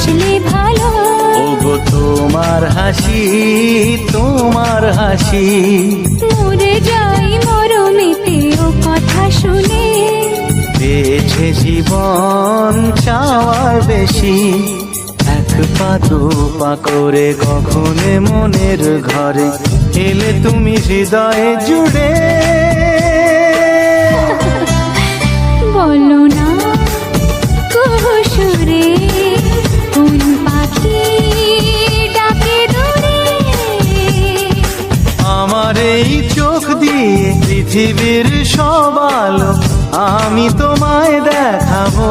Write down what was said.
হাসলে ভালো। ওগো তোমার হাসি, তোমার হাসি, মরে যাই মরমেতে ও কথা শুনে। পেয়েছে জীবন চাওয়ার বেশি, এক পা দু পা করে কখনে মনের ঘরে এলে তুমি হৃদয়ে জুড়ে। বলো না কুহুসুরে কোন পাখি ডাকে দূরে। আমার এই চোখ দিয়ে পৃথিবীর সব আলো আমি তোমায় দেখাবো।